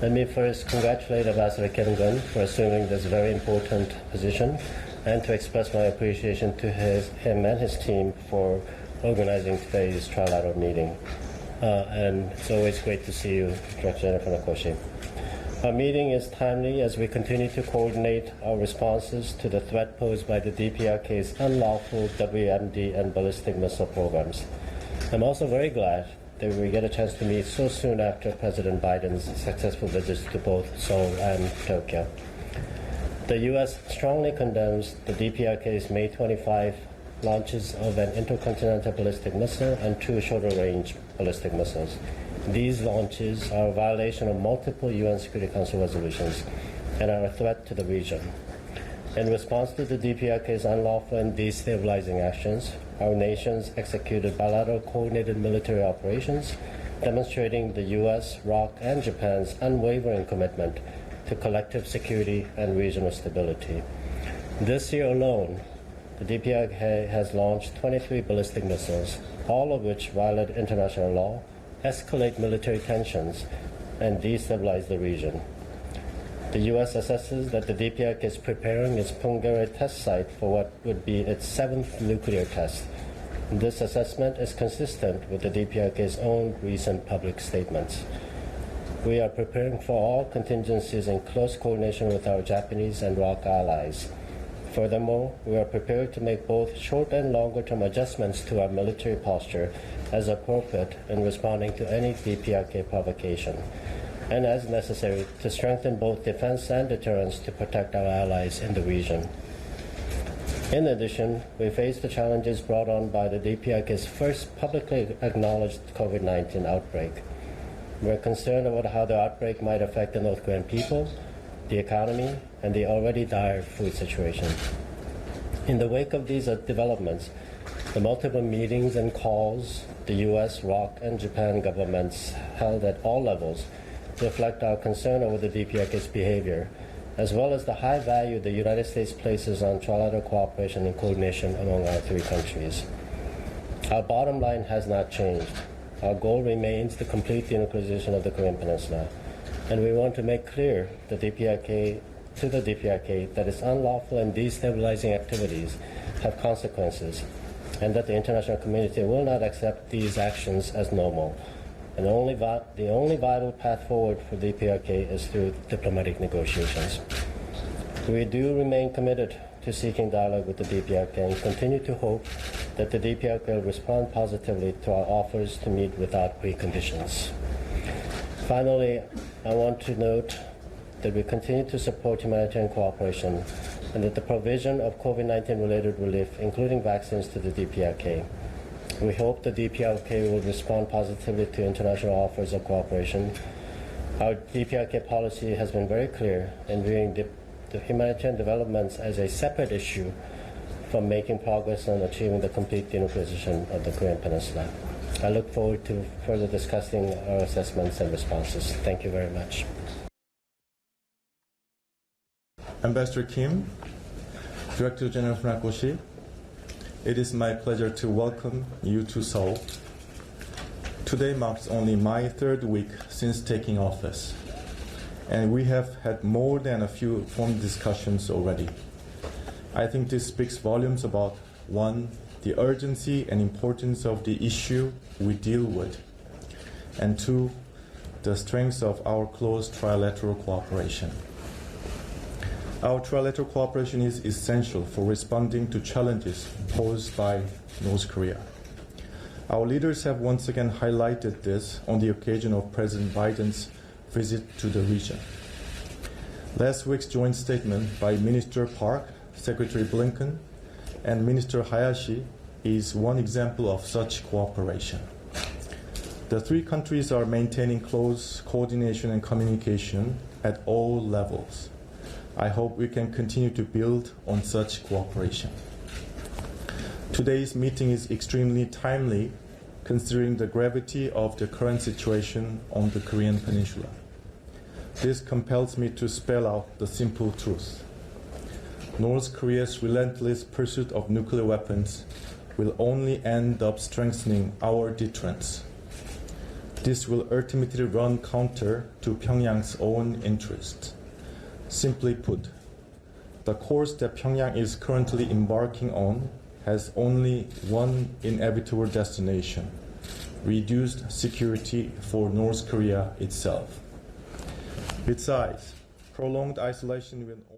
Let me first congratulate Ambassador Kim Gun for assuming this very important position and to express my appreciation to him and his team for organizing today's trilateral meeting. And it's always great to see you, Director Jennifer Nakoshi. Our meeting is timely as we continue to coordinate our responses to the threat posed by the DPRK's unlawful WMD and ballistic missile programs. I'm also very glad that we get a chance to meet so soon after President Biden's successful visits to both Seoul and Tokyo. The U.S. strongly condemns the DPRK's May 25 launches of an intercontinental ballistic missile and 2 shorter-range ballistic missiles. These launches are a violation of multiple UN Security Council resolutions and are a threat to the region. In response to the DPRK's unlawful and destabilizing actions, our nations executed bilateral coordinated military operations, demonstrating the U.S., ROC, and Japan's unwavering commitment to collective security and regional stability. This year alone, the DPRK has launched 23 ballistic missiles, all of which violate international law, escalate military tensions, and destabilize the region. The U.S. assesses that the DPRK is preparing its Punggye test site for what would be its 7th nuclear test. This assessment is consistent with the DPRK's own recent public statements. We are preparing for all contingencies in close coordination with our Japanese and ROC allies. Furthermore, we are prepared to make both short and longer-term adjustments to our military posture as appropriate in responding to any DPRK provocation, and as necessary to strengthen both defense and deterrence to protect our allies in the region. In addition, we face the challenges brought on by the DPRK's first publicly acknowledged COVID-19 outbreak. We're concerned about how the outbreak might affect the North Korean people, the economy, and the already dire food situation. In the wake of these developments, the multiple meetings and calls the U.S., ROC, and Japan governments held at all levels reflect our concern over the DPRK's behavior, as well as the high value the United States places on trilateral cooperation and coordination among our 3 countries. Our bottom line has not changed. Our goal remains to complete the denuclearization of the Korean Peninsula, and we want to make clear to the DPRK that its unlawful and destabilizing activities have consequences, and that the international community will not accept these actions as normal. And the only viable path forward for the DPRK is through diplomatic negotiations. We do remain committed to seeking dialogue with the DPRK and continue to hope that the DPRK will respond positively to our offers to meet without preconditions. Finally, I want to note that we continue to support humanitarian cooperation and that the provision of COVID-19 related relief, including vaccines, to the DPRK. We hope the DPRK will respond positively to international offers of cooperation. Our DPRK policy has been very clear in viewing the humanitarian developments as a separate issue from making progress on achieving the complete denuclearization of the Korean Peninsula. I look forward to further discussing our assessments and responses. Thank you very much. Ambassador Kim, Director General Nakoshi, it is my pleasure to welcome you to Seoul. Today marks only my 3rd week since taking office, and we have had more than a few formal discussions already. I think this speaks volumes about, 1, the urgency and importance of the issue we deal with, and 2, the strengths of our close trilateral cooperation. Our trilateral cooperation is essential for responding to challenges posed by North Korea. Our leaders have once again highlighted this on the occasion of President Biden's visit to the region. Last week's joint statement by Minister Park, Secretary Blinken, and Minister Hayashi is one example of such cooperation. The 3 countries are maintaining close coordination and communication at all levels. I hope we can continue to build on such cooperation. Today's meeting is extremely timely considering the gravity of the current situation on the Korean Peninsula. This compels me to spell out the simple truth. North Korea's relentless pursuit of nuclear weapons will only end up strengthening our deterrence. This will ultimately run counter to Pyongyang's own interest. Simply put, the course that Pyongyang is currently embarking on has only one inevitable destination: reduced security for North Korea itself. Besides, prolonged isolation will